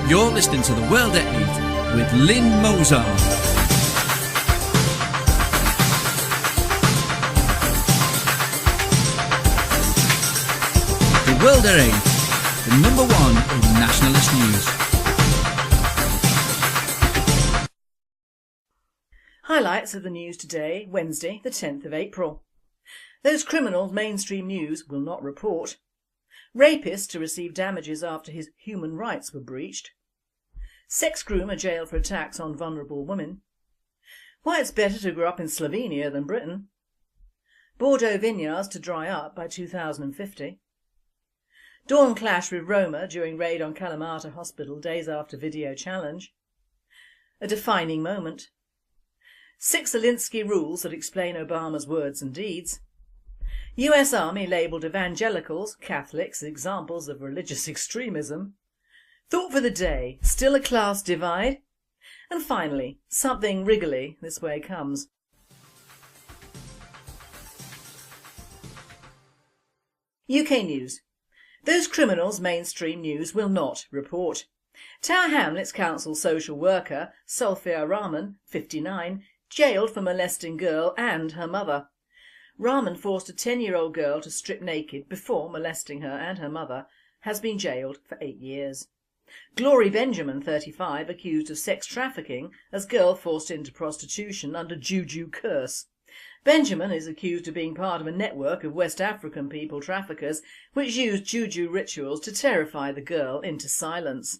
You're listening to The World at 8 with Lynn Mozart. The World at 8, the number one in nationalist news. Highlights of the news today, Wednesday the 10th of April. Those criminals mainstream news will not report. Rapist to receive damages after his human rights were breached. Sex groomer jailed for attacks on vulnerable women. Why it's better to grow up in Slovenia than Britain. Bordeaux vineyards to dry up by 2050. Dawn clash with Roma during raid on Kalamata Hospital days after video challenge. A defining moment. 6 Alinsky rules that explain Obama's words and deeds. US Army labelled evangelicals, Catholics, examples of religious extremism. Thought for the day, still a class divide? And finally, something wriggly this way comes. UK news. Those criminals mainstream news will not report. Tower Hamlets Council social worker Soifar Rahman, 59, jailed for molesting girl and her mother. Rahman forced a 10-year-old girl to strip naked before molesting her, and her mother has been jailed for 8 years. Glory Benjamin, 35, accused of sex trafficking as girl forced into prostitution under juju curse. Benjamin is accused of being part of a network of West African people traffickers which used juju rituals to terrify the girl into silence.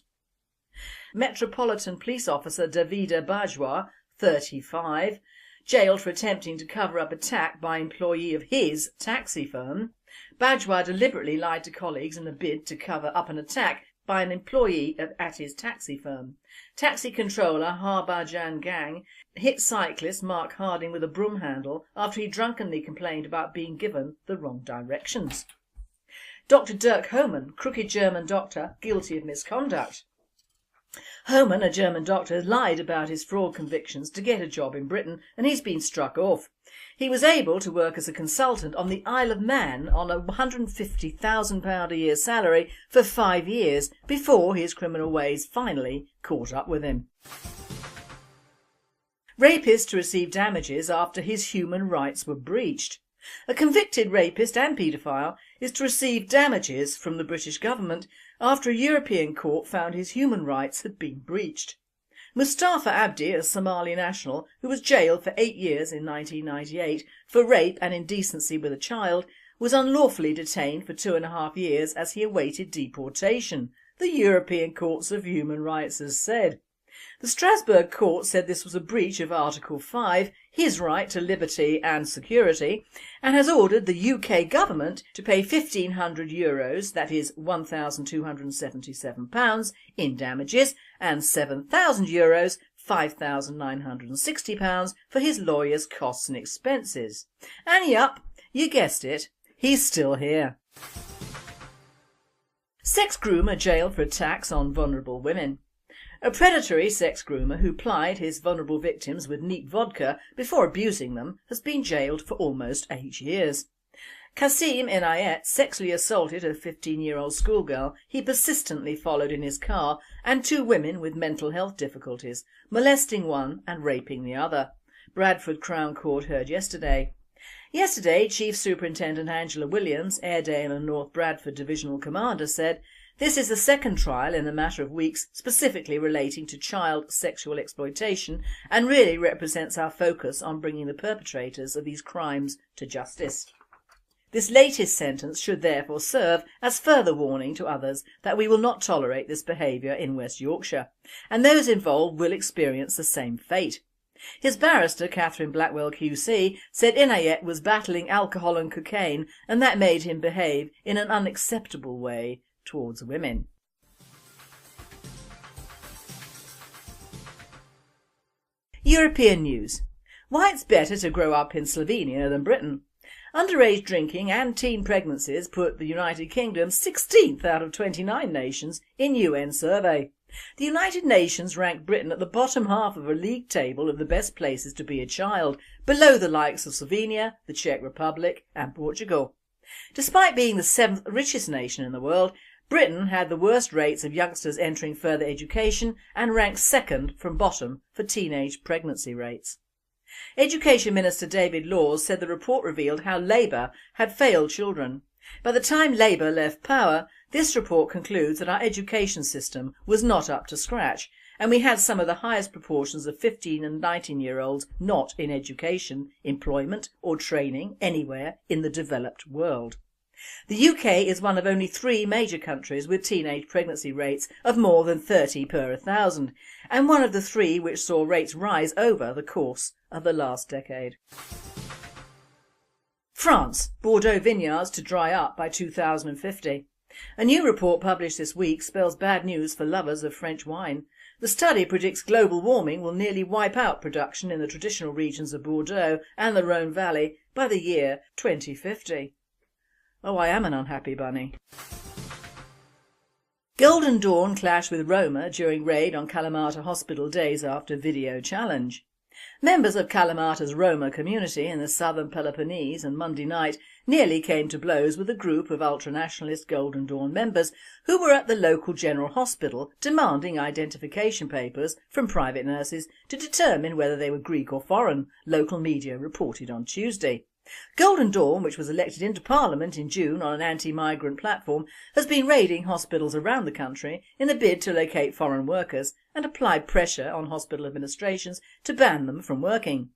Metropolitan Police Officer Davida Bajwa, 35, jailed for attempting to cover up attack by employee of his taxi firm. Bajwa deliberately lied to colleagues in a bid to cover up an attack by an employee at his taxi firm. Taxi controller Harbhajan Gang hit cyclist Mark Harding with a broom handle after he drunkenly complained about being given the wrong directions. Dr. Dirk Hohmann, crooked German doctor, guilty of misconduct. Hohmann, a German doctor, lied about his fraud convictions to get a job in Britain, and he's been struck off. He was able to work as a consultant on the Isle of Man on a £150,000 a year salary for 5 years before his criminal ways finally caught up with him. Rapist to receive damages after his human rights were breached. A convicted rapist and paedophile is to receive damages from the British government after a European court found his human rights had been breached. Mustafa Abdi, a Somali national who was jailed for 8 years in 1998 for rape and indecency with a child, was unlawfully detained for 2.5 years as he awaited deportation, the European Courts of Human Rights has said. The Strasbourg court said this was a breach of Article 5, his right to liberty and security, and has ordered the UK government to pay €1,500, that is £1,277, in damages, and €7,000, £5,960, for his lawyer's costs and expenses. And yup, you guessed it, he's still here. Sex groomer jailed for attacks on vulnerable women. A predatory sex groomer who plied his vulnerable victims with neat vodka before abusing them has been jailed for almost 8 years. Kasim Inayet sexually assaulted a 15-year-old schoolgirl he persistently followed in his car and 2 women with mental health difficulties, molesting one and raping the other. Bradford Crown Court heard yesterday. Yesterday, Chief Superintendent Angela Williams, Airedale and North Bradford Divisional Commander, said, "This is the second trial in a matter of weeks specifically relating to child sexual exploitation and really represents our focus on bringing the perpetrators of these crimes to justice." This latest sentence should therefore serve as further warning to others that we will not tolerate this behaviour in West Yorkshire, and those involved will experience the same fate. His barrister, Catherine Blackwell QC, said Inayet was battling alcohol and cocaine and that made him behave in an unacceptable way towards women. European news. Why it's better to grow up in Slovenia than Britain. Underage drinking and teen pregnancies put the United Kingdom 16th out of 29 nations in UN survey. The United Nations ranked Britain at the bottom half of a league table of the best places to be a child, below the likes of Slovenia, the Czech Republic and Portugal. Despite being the 7th richest nation in the world, Britain had the worst rates of youngsters entering further education and ranked second from bottom for teenage pregnancy rates. Education Minister David Laws said the report revealed how Labour had failed children. By the time Labour left power, this report concludes that our education system was not up to scratch, and we had some of the highest proportions of 15 and 19-year-olds not in education, employment or training anywhere in the developed world. The UK is one of only 3 major countries with teenage pregnancy rates of more than 30 per 1,000, and one of the 3 which saw rates rise over the course of the last decade. France, Bordeaux vineyards to dry up by 2050. A new report published this week spells bad news for lovers of French wine. The study predicts global warming will nearly wipe out production in the traditional regions of Bordeaux and the Rhone Valley by the year 2050. Oh, I am an unhappy bunny. Golden Dawn clash with Roma during raid on Kalamata hospital days after video challenge. Members of Kalamata's Roma community in the southern Peloponnese on Monday night nearly came to blows with a group of ultranationalist Golden Dawn members who were at the local general hospital demanding identification papers from private nurses to determine whether they were Greek or foreign, local media reported on Tuesday. Golden Dawn, which was elected into Parliament in June on an anti-migrant platform, has been raiding hospitals around the country in a bid to locate foreign workers and applied pressure on hospital administrations to ban them from working.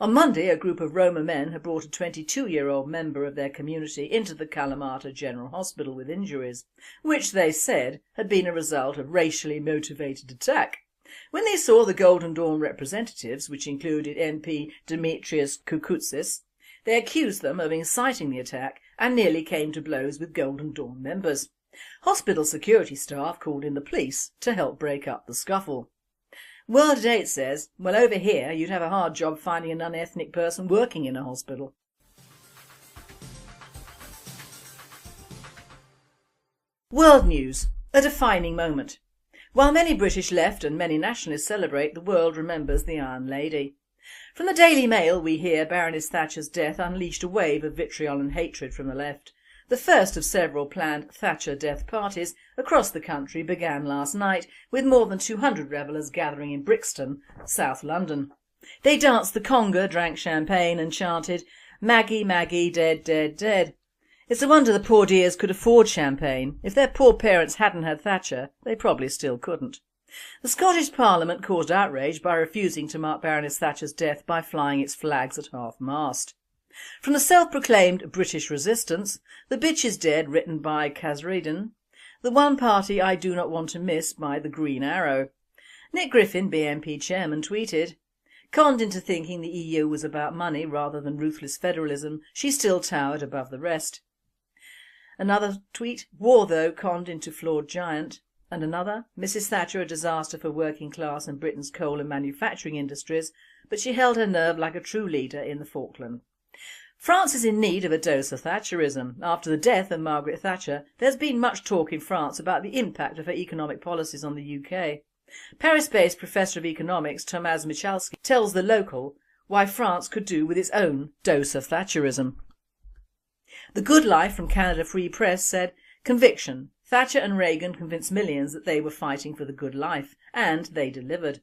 On Monday, a group of Roma men had brought a 22-year-old member of their community into the Kalamata General Hospital with injuries, which they said had been a result of racially motivated attack. When they saw the Golden Dawn representatives, which included MP Demetrios Koukoutsis, they accused them of inciting the attack and nearly came to blows with Golden Dawn members. Hospital security staff called in the police to help break up the scuffle. World at 8 says, well, over here you'd have a hard job finding a non-ethnic person working in a hospital. World news, a defining moment. While many British left and many nationalists celebrate, the world remembers the Iron Lady. From the Daily Mail we hear Baroness Thatcher's death unleashed a wave of vitriol and hatred from the left. The first of several planned Thatcher death parties across the country began last night with more than 200 revellers gathering in Brixton, South London. They danced the conga, drank champagne and chanted, "Maggie, Maggie, dead, dead, dead." It's a wonder the poor dears could afford champagne. If their poor parents hadn't had Thatcher, they probably still couldn't. The Scottish Parliament caused outrage by refusing to mark Baroness Thatcher's death by flying its flags at half-mast. From the self-proclaimed British Resistance, The Bitch is Dead, written by Kazreddin, The One Party I Do Not Want to Miss by The Green Arrow. Nick Griffin, BNP chairman, tweeted, "Conned into thinking the EU was about money rather than ruthless federalism, she still towered above the rest." Another tweet, "War though, conned into flawed giant." And another, "Mrs Thatcher a disaster for working class and Britain's coal and manufacturing industries, but she held her nerve like a true leader in the Falkland." France is in need of a dose of Thatcherism. After the death of Margaret Thatcher, there's been much talk in France about the impact of her economic policies on the UK. Paris-based professor of economics Tomasz Michalski tells The Local why France could do with its own dose of Thatcherism. The Good Life from Canada Free Press said, "Conviction. Thatcher and Reagan convinced millions that they were fighting for the good life, and they delivered."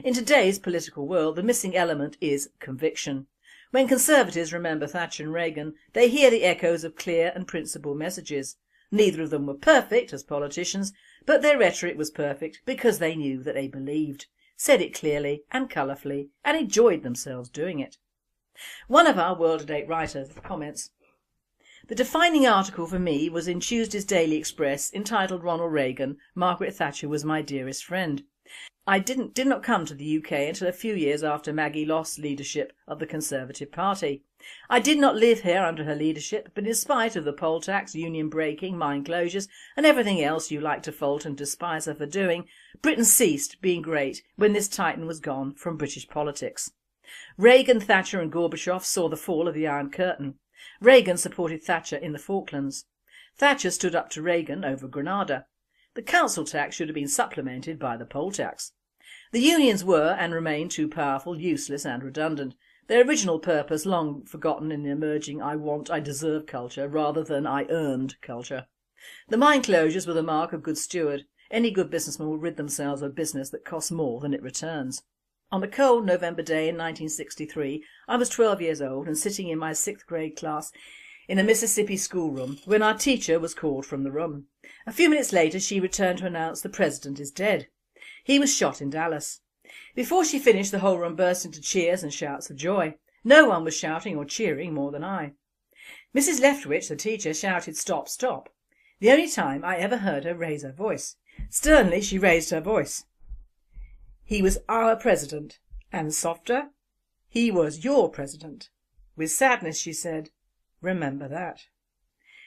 In today's political world, the missing element is conviction. When Conservatives remember Thatcher and Reagan, they hear the echoes of clear and principled messages. Neither of them were perfect as politicians, but their rhetoric was perfect because they knew that they believed, said it clearly and colourfully, and enjoyed themselves doing it. One of our World at 8 writers comments, "The defining article for me was in Tuesday's Daily Express entitled 'Ronald Reagan, Margaret Thatcher was my dearest friend.' I did not come to the UK until a few years after Maggie lost leadership of the Conservative Party. I did not live here under her leadership, but in spite of the poll tax, union breaking, mine closures and everything else you like to fault and despise her for doing, Britain ceased being great when this titan was gone from British politics. Reagan, Thatcher and Gorbachev saw the fall of the Iron Curtain. Reagan supported Thatcher in the Falklands. Thatcher stood up to Reagan over Grenada. The council tax should have been supplemented by the poll tax. The unions were and remain too powerful, useless and redundant, their original purpose long forgotten in the emerging I want, I deserve culture rather than I earned culture. The mine closures were the mark of good steward. Any good businessman will rid themselves of business that costs more than it returns. On a cold November day in 1963, I was 12 years old and sitting in my 6th grade class in a Mississippi schoolroom when our teacher was called from the room. A few minutes later she returned to announce the president is dead. He was shot in Dallas. Before she finished, the whole room burst into cheers and shouts of joy. No one was shouting or cheering more than I. Mrs. Leftwich, the teacher, shouted "Stop, stop." The only time I ever heard her raise her voice. Sternly she raised her voice. "He was our president." And softer, "He was your president." With sadness she said, "Remember that."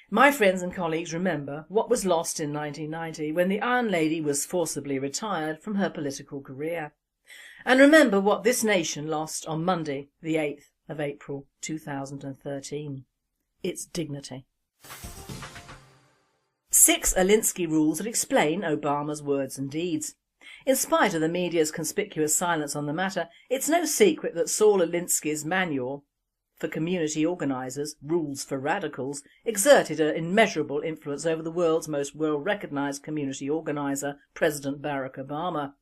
My friends and colleagues remember what was lost in 1990 when the Iron Lady was forcibly retired from her political career. And remember what this nation lost on Monday, the 8th of April 2013. Its dignity. 6 Alinsky rules that explain Obama's words and deeds. In spite of the media's conspicuous silence on the matter, it's no secret that Saul Alinsky's manual for community organisers, Rules for Radicals, exerted an immeasurable influence over the world's most well-recognised community organiser, President Barack Obama.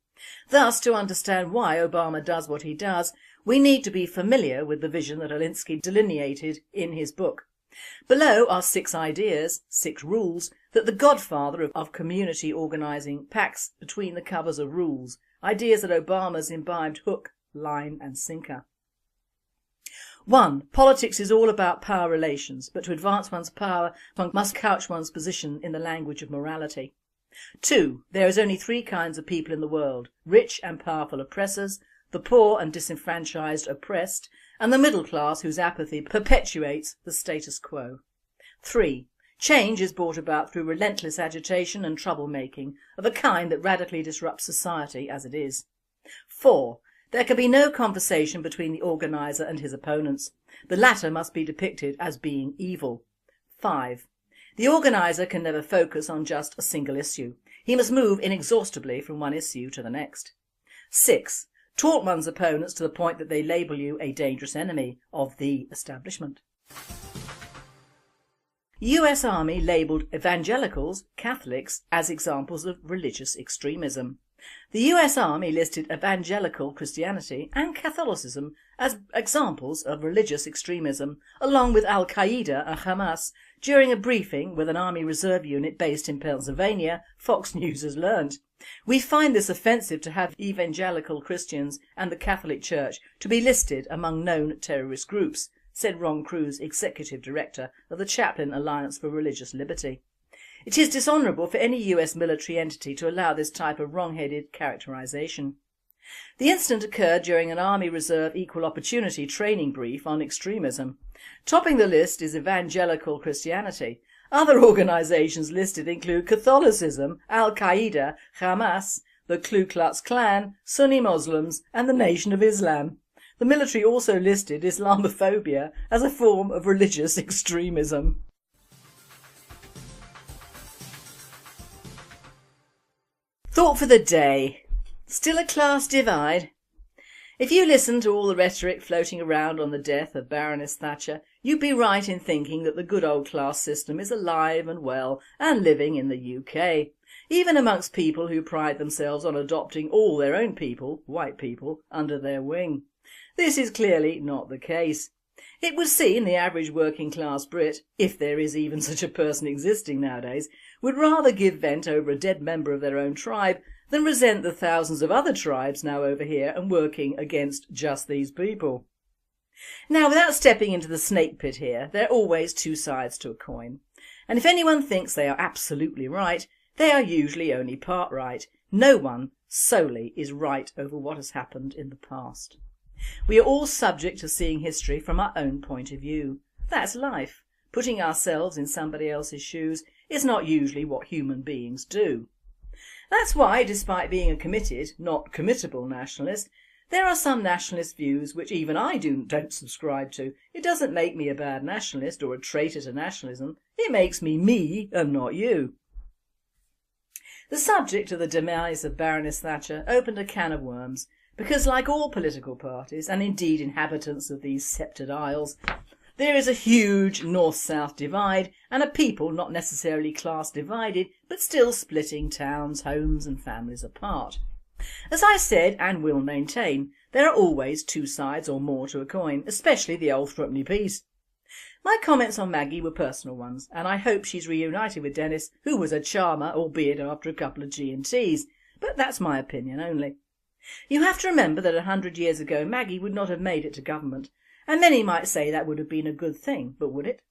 Thus, to understand why Obama does what he does, we need to be familiar with the vision that Alinsky delineated in his book. Below are 6 ideas, 6 rules, that the godfather of community organising packs between the covers of rules, ideas that Obama's imbibed hook, line and sinker. 1. Politics is all about power relations, but to advance one's power one must couch one's position in the language of morality. 2. There is only 3 kinds of people in the world: rich and powerful oppressors, the poor and disenfranchised oppressed, and the middle class whose apathy perpetuates the status quo. 3. Change is brought about through relentless agitation and troublemaking of a kind that radically disrupts society as it is. 4. There can be no conversation between the organiser and his opponents. The latter must be depicted as being evil. 5. The organiser can never focus on just a single issue. He must move inexhaustibly from one issue to the next. 6. Taunt one's opponents to the point that they label you a dangerous enemy of the establishment. US Army labelled evangelicals, Catholics, as examples of religious extremism. The US Army listed evangelical Christianity and Catholicism as examples of religious extremism, along with Al-Qaeda and Hamas, during a briefing with an Army Reserve unit based in Pennsylvania, Fox News has learned. "We find this offensive to have evangelical Christians and the Catholic Church to be listed among known terrorist groups," said Ron Cruz, Executive Director of the Chaplain Alliance for Religious Liberty. "It is dishonourable for any US military entity to allow this type of wrong-headed characterisation." The incident occurred during an Army Reserve Equal Opportunity training brief on extremism. Topping the list is evangelical Christianity. Other organisations listed include Catholicism, Al-Qaeda, Hamas, the Ku Klux Klan, Sunni Muslims and the Nation of Islam. The military also listed Islamophobia as a form of religious extremism. Thought for the day. Still a class divide? If you listen to all the rhetoric floating around on the death of Baroness Thatcher, you'd be right in thinking that the good old class system is alive and well and living in the UK, even amongst people who pride themselves on adopting all their own people, white people, under their wing. This is clearly not the case. It would seem the average working class Brit, if there is even such a person existing nowadays, would rather give vent over a dead member of their own tribe than resent the thousands of other tribes now over here and working against just these people. Now, without stepping into the snake pit here, there are always 2 sides to a coin. And if anyone thinks they are absolutely right, they are usually only part right. No one solely is right over what has happened in the past. We are all subject to seeing history from our own point of view. That's life. Putting ourselves in somebody else's shoes is not usually what human beings do. That's why, despite being a committed, not committable nationalist, there are some nationalist views which even I don't subscribe to. It doesn't make me a bad nationalist or a traitor to nationalism. It makes me me and not you. The subject of the demise of Baroness Thatcher opened a can of worms because, like all political parties and indeed inhabitants of these sceptred isles, There is a huge north-south divide and a people not necessarily class divided but still splitting towns, homes and families apart. As I said and will maintain, there are always two sides or more to a coin, especially the old threepenny piece. My comments on Maggie were personal ones, and I hope she's reunited with Dennis, who was a charmer, albeit after a couple of G&Ts, but that's my opinion only. You have to remember that 100 years ago Maggie would not have made it to government, and many might say that would have been a good thing, but would it?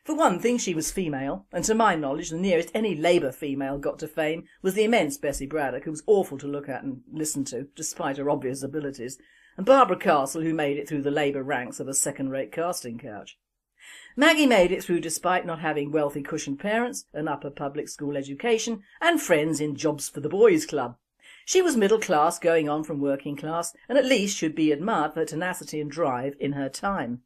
For one thing, she was female, and to my knowledge the nearest any Labour female got to fame was the immense Bessie Braddock, who was awful to look at and listen to, despite her obvious abilities, and Barbara Castle, who made it through the Labour ranks of a second-rate casting couch. Maggie made it through despite not having wealthy cushioned parents, an upper public school education and friends in Jobs for the Boys Club. She was middle class going on from working class, and at least should be admired for her tenacity and drive in her time.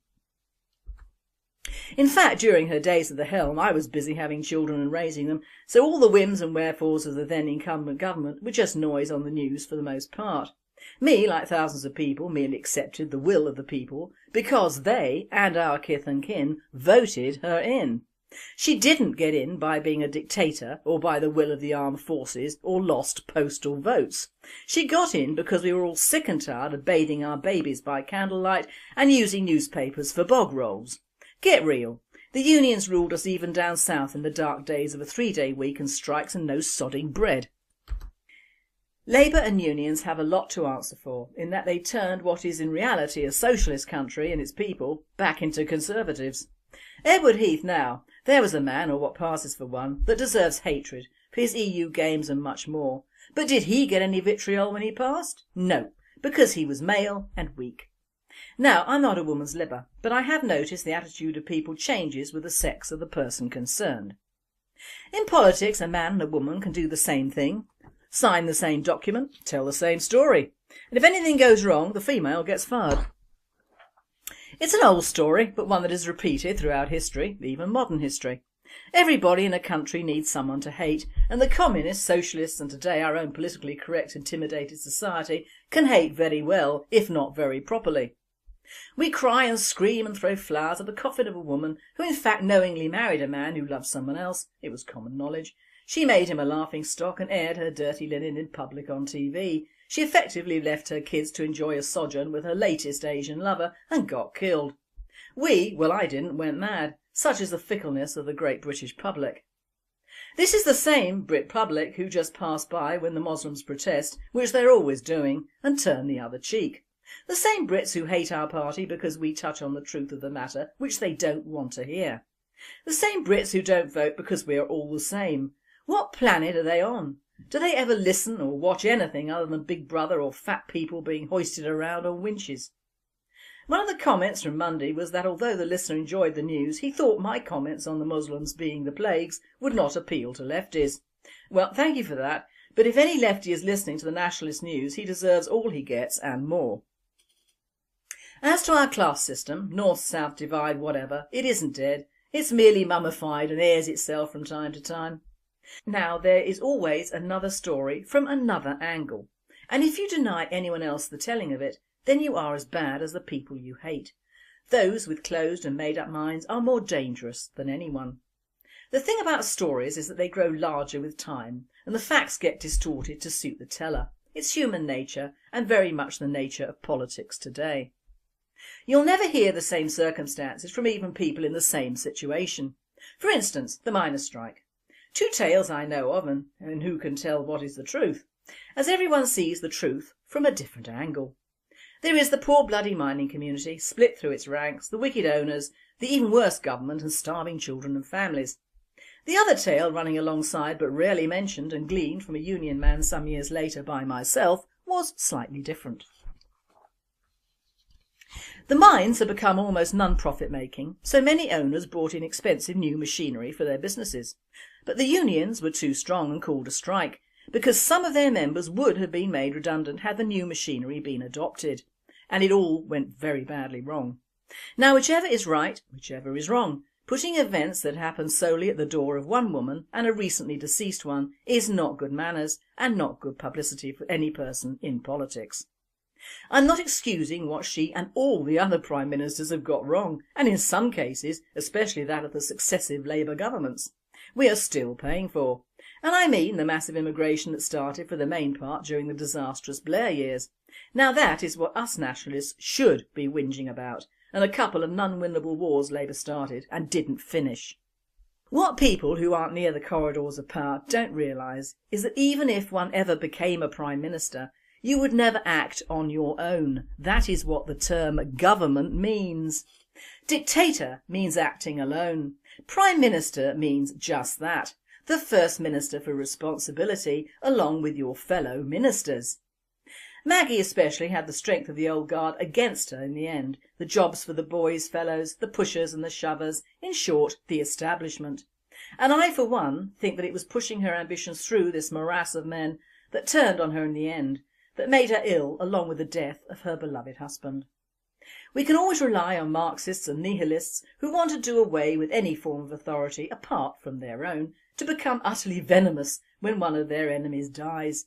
In fact, during her days at the helm I was busy having children and raising them, so all the whims and wherefores of the then incumbent government were just noise on the news for the most part. Me, like thousands of people, merely accepted the will of the people because they, and our kith and kin, voted her in. She didn't get in by being a dictator or by the will of the armed forces or lost postal votes. She got in because we were all sick and tired of bathing our babies by candlelight and using newspapers for bog rolls. Get real. The unions ruled us even down south in the dark days of a 3-day week and strikes and no sodding bread. Labour and unions have a lot to answer for in that they turned what is in reality a socialist country and its people back into conservatives. Edward Heath now, there was a man, or what passes for one, that deserves hatred for his EU games and much more. But did he get any vitriol when he passed? No, because he was male and weak. Now, I'm not a woman's libber, but I have noticed the attitude of people changes with the sex of the person concerned. In politics, a man and a woman can do the same thing, sign the same document, tell the same story, and if anything goes wrong, the female gets fired. It's an old story, but one that is repeated throughout history, even modern history. Everybody in a country needs someone to hate, and the communists, socialists and today our own politically correct intimidated society can hate very well, if not very properly. We cry and scream and throw flowers at the coffin of a woman who in fact knowingly married a man who loved someone else. It was common knowledge. She made him a laughing stock and aired her dirty linen in public on TV. She effectively left her kids to enjoy a sojourn with her latest Asian lover and got killed. We, well I didn't, went mad. Such is the fickleness of the great British public. This is the same Brit public who just pass by when the Muslims protest, which they're always doing, and turn the other cheek. The same Brits who hate our party because we touch on the truth of the matter, which they don't want to hear. The same Brits who don't vote because we are all the same. What planet are they on? Do they ever listen or watch anything other than Big Brother or fat people being hoisted around on winches? One of the comments from Monday was that although the listener enjoyed the news, he thought my comments on the Muslims being the plagues would not appeal to lefties. Well, thank you for that, but if any lefty is listening to the nationalist news, he deserves all he gets and more. As to our class system, north-south divide, whatever, it isn't dead. It's merely mummified and airs itself from time to time. Now, there is always another story from another angle, and if you deny anyone else the telling of it, then you are as bad as the people you hate. Those with closed and made-up minds are more dangerous than anyone. The thing about stories is that they grow larger with time, and the facts get distorted to suit the teller. It's human nature, and very much the nature of politics today. You'll never hear the same circumstances from even people in the same situation. For instance, the miners' strike. Two tales I know of, and who can tell what is the truth, as everyone sees the truth from a different angle. There is the poor bloody mining community, split through its ranks, the wicked owners, the even worse government and starving children and families. The other tale, running alongside but rarely mentioned and gleaned from a union man some years later by myself, was slightly different. The mines had become almost non-profit making, so many owners brought in expensive new machinery for their businesses. But the unions were too strong and called a strike, because some of their members would have been made redundant had the new machinery been adopted. And it all went very badly wrong. Now, whichever is right, whichever is wrong, putting events that happen solely at the door of one woman and a recently deceased one is not good manners and not good publicity for any person in politics. I'm not excusing what she and all the other Prime Ministers have got wrong, and in some cases, especially that of the successive Labour governments, we are still paying for. And I mean the massive immigration that started for the main part during the disastrous Blair years. Now that is what us nationalists should be whinging about, and a couple of non-winnable wars Labour started and didn't finish. What people who aren't near the corridors of power don't realise is that even if one ever became a Prime Minister, you would never act on your own. That is what the term government means. Dictator means acting alone. Prime Minister means just that. The First Minister for responsibility along with your fellow ministers. Maggie especially had the strength of the old guard against her in the end. The jobs for the boys' fellows, the pushers and the shovers, in short, the establishment. And I for one think that it was pushing her ambitions through this morass of men that turned on her in the end, that made her ill along with the death of her beloved husband. We can always rely on Marxists and nihilists who want to do away with any form of authority apart from their own, to become utterly venomous when one of their enemies dies.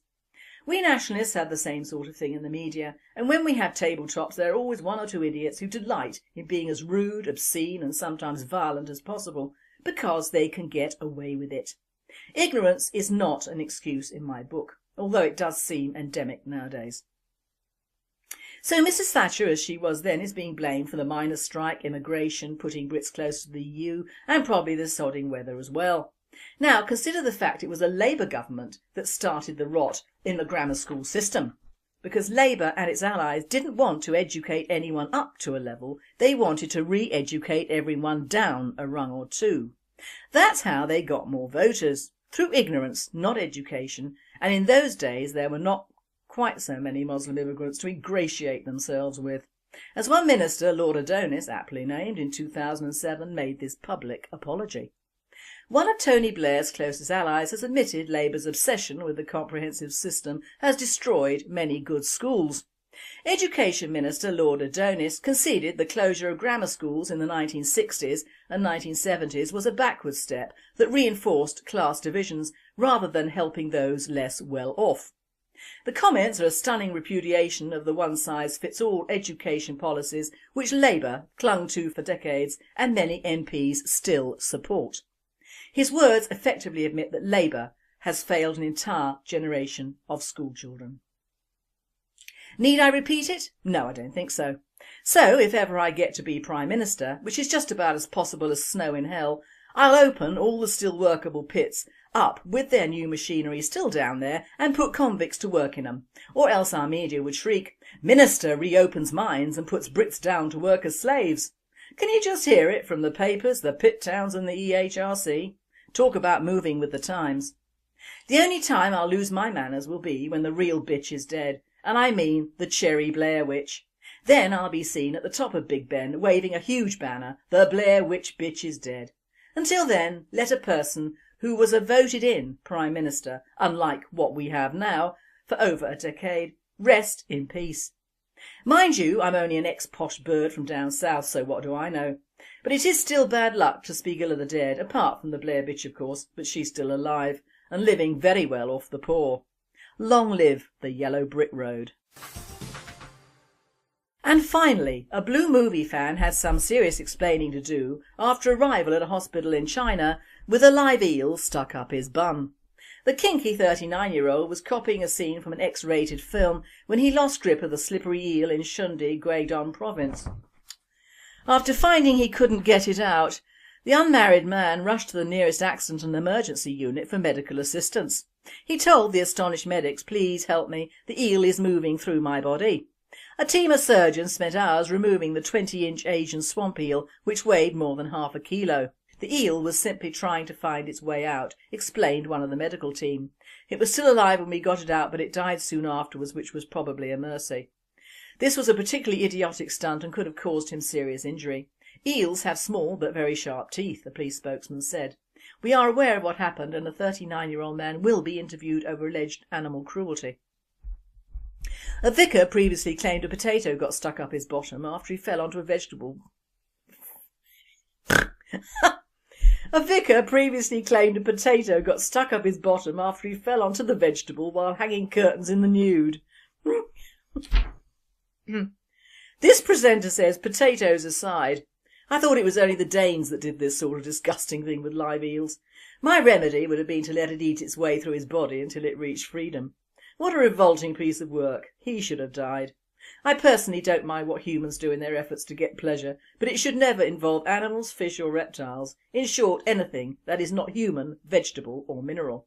We nationalists have the same sort of thing in the media, and when we have tabletops there are always one or two idiots who delight in being as rude, obscene and sometimes violent as possible, because they can get away with it. Ignorance is not an excuse in my book, although it does seem endemic nowadays. So Mrs Thatcher, as she was then, is being blamed for the miners' strike, immigration, putting Brits closer to the EU and probably the sodding weather as well. Now consider the fact it was a Labour government that started the rot in the grammar school system, because Labour and its allies didn't want to educate anyone up to a level, they wanted to re-educate everyone down a rung or two. That's how they got more voters, through ignorance, not education, and in those days there were not quite so many Muslim immigrants to ingratiate themselves with. As one minister, Lord Adonis, aptly named, in 2007 made this public apology. One of Tony Blair's closest allies has admitted Labour's obsession with the comprehensive system has destroyed many good schools. Education Minister Lord Adonis conceded the closure of grammar schools in the 1960s and 1970s was a backward step that reinforced class divisions rather than helping those less well off. The comments are a stunning repudiation of the one-size-fits-all education policies which Labour clung to for decades and many MPs still support. His words effectively admit that Labour has failed an entire generation of schoolchildren. Need I repeat it? No, I don't think so. So if ever I get to be Prime Minister, which is just about as possible as snow in hell, I'll open all the still workable pits up with their new machinery still down there and put convicts to work in them. Or else our media would shriek, "Minister reopens mines and puts Brits down to work as slaves." Can you just hear it from the papers, the pit towns and the EHRC? Talk about moving with the times. The only time I'll lose my manners will be when the real bitch is dead, and I mean the Cherry Blair Witch. Then I'll be seen at the top of Big Ben waving a huge banner, "The Blair Witch bitch is dead." Until then, let a person who was a voted-in Prime Minister, unlike what we have now, for over a decade, rest in peace. Mind you, I'm only an ex-posh bird from down south, so what do I know? But it is still bad luck to speak ill of the dead, apart from the Blair bitch of course, but she's still alive, and living very well off the poor. Long live the yellow brick road. And finally, a Blue movie fan has some serious explaining to do after arrival at a hospital in China with a live eel stuck up his bum. The kinky 39-year-old was copying a scene from an X-rated film when he lost grip of the slippery eel in Shundi, Guangdong province. After finding he couldn't get it out, the unmarried man rushed to the nearest accident and emergency unit for medical assistance. He told the astonished medics, "Please help me, the eel is moving through my body." A team of surgeons spent hours removing the 20-inch Asian swamp eel, which weighed more than half a kilo. The eel was simply trying to find its way out, explained one of the medical team. It was still alive when we got it out, but it died soon afterwards, which was probably a mercy. This was a particularly idiotic stunt and could have caused him serious injury. Eels have small but very sharp teeth, the police spokesman said. We are aware of what happened and the 39-year-old man will be interviewed over alleged animal cruelty. A vicar previously claimed a potato got stuck up his bottom after he fell onto a vegetable. A vicar previously claimed a potato got stuck up his bottom after he fell onto the vegetable while hanging curtains in the nude. This presenter says, potatoes aside, I thought it was only the Danes that did this sort of disgusting thing with live eels. My remedy would have been to let it eat its way through his body until it reached freedom. What a revolting piece of work. He should have died. I personally don't mind what humans do in their efforts to get pleasure, but it should never involve animals, fish or reptiles. In short, anything that is not human, vegetable or mineral.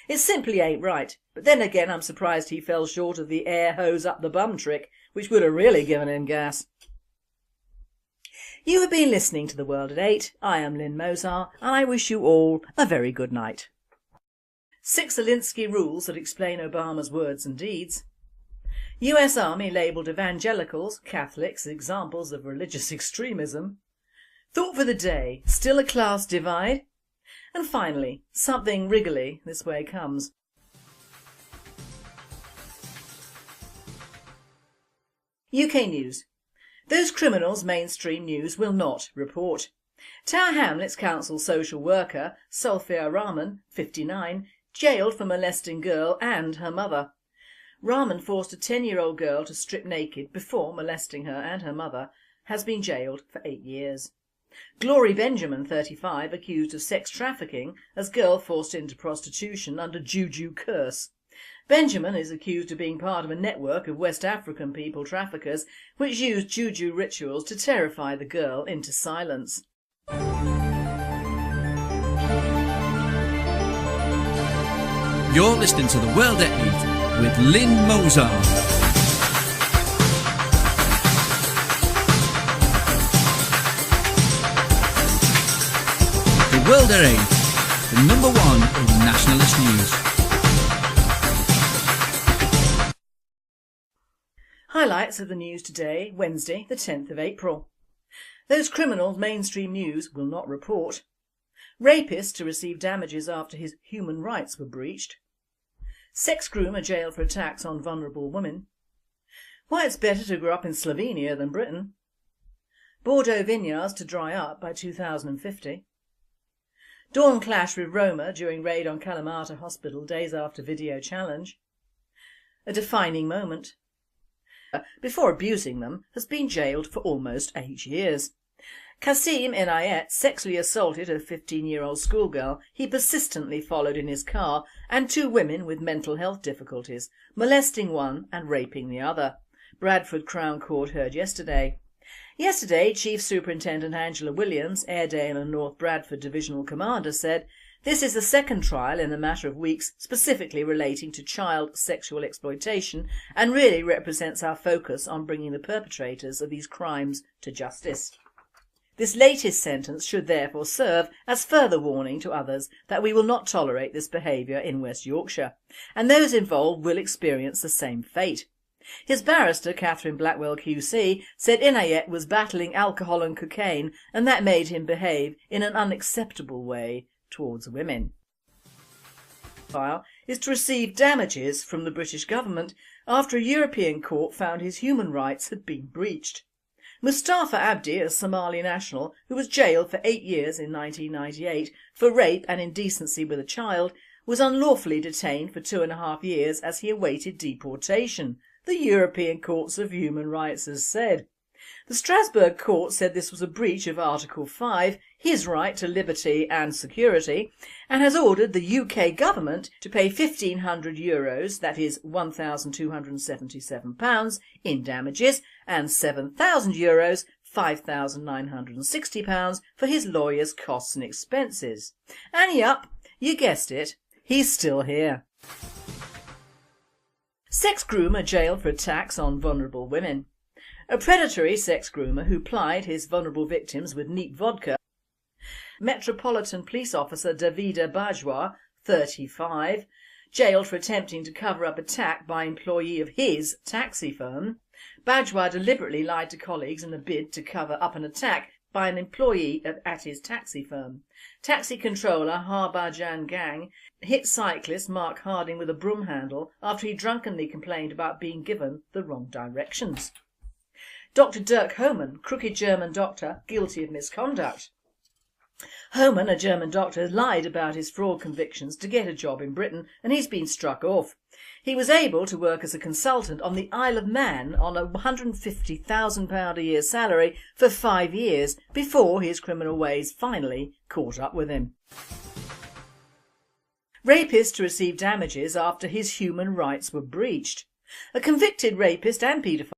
It simply ain't right, but then again I'm surprised he fell short of the air hose up the bum trick, which would have really given him gas. You have been listening to The World at 8. I am Lynn Mozart and I wish you all a very good night. 6 Alinsky rules that explain Obama's words and deeds. US Army labelled evangelicals, Catholics, examples of religious extremism. Thought for the day, still a class divide? And finally, something wriggly this way comes. UK News. Those criminals mainstream news will not report. Tower Hamlets Council social worker Soifar Rahman, 59, jailed for molesting girl and her mother. Rahman forced a 10-year-old girl to strip naked before molesting her and her mother, has been jailed for 8 years. Glory Benjamin, 35, accused of sex trafficking as girl forced into prostitution under juju curse. Benjamin is accused of being part of a network of West African people traffickers which used juju rituals to terrify the girl into silence. You're listening to The World at 8 with Lynn Mozart. The World at 8, the number one in nationalist news. Highlights of the news today, Wednesday the 10th of April. Those criminals mainstream news will not report. Rapist to receive damages after his human rights were breached. Sex groomer jailed for attacks on vulnerable women. Why it's better to grow up in Slovenia than Britain. Bordeaux vineyards to dry up by 2050. Dawn clash with Roma during raid on Kalamata Hospital days after video challenge. A defining moment. Before abusing them, has been jailed for almost 8 years. Kasim Inayet sexually assaulted a 15-year-old schoolgirl he persistently followed in his car and 2 women with mental health difficulties, molesting one and raping the other. Bradford Crown Court heard yesterday. Yesterday, Chief Superintendent Angela Williams, Airedale and North Bradford Divisional Commander, said this is the second trial in a matter of weeks specifically relating to child sexual exploitation and really represents our focus on bringing the perpetrators of these crimes to justice. This latest sentence should therefore serve as further warning to others that we will not tolerate this behaviour in West Yorkshire, and those involved will experience the same fate. His barrister, Catherine Blackwell QC, said Inayet was battling alcohol and cocaine and that made him behave in an unacceptable way towards women. File is to receive damages from the British government after a European court found his human rights had been breached. Mustafa Abdi, a Somali national who was jailed for 8 years in 1998 for rape and indecency with a child, was unlawfully detained for 2.5 years as he awaited deportation, the European Courts of Human Rights has said. The Strasbourg court said this was a breach of Article 5, his right to liberty and security, and has ordered the UK government to pay €1,500, that is £1,277, in damages and €7,000, £5,960 for his lawyer's costs and expenses. And yup, you guessed it, he's still here. Sex groomer jailed for attacks on vulnerable women. A predatory sex groomer who plied his vulnerable victims with neat vodka. Metropolitan Police Officer Davida Bajwa, 35, jailed for attempting to cover up attack by employee of his taxi firm. Bajwa deliberately lied to colleagues in a bid to cover up an attack by an employee at his taxi firm. Taxi controller Harbhajan Gang hit cyclist Mark Harding with a broom handle after he drunkenly complained about being given the wrong directions. Dr. Dirk Hohmann, crooked German doctor, guilty of misconduct. Hohmann, a German doctor, lied about his fraud convictions to get a job in Britain and he's been struck off. He was able to work as a consultant on the Isle of Man on a £150,000 a year salary for 5 years before his criminal ways finally caught up with him. Rapist to receive damages after his human rights were breached. A convicted rapist and paedophile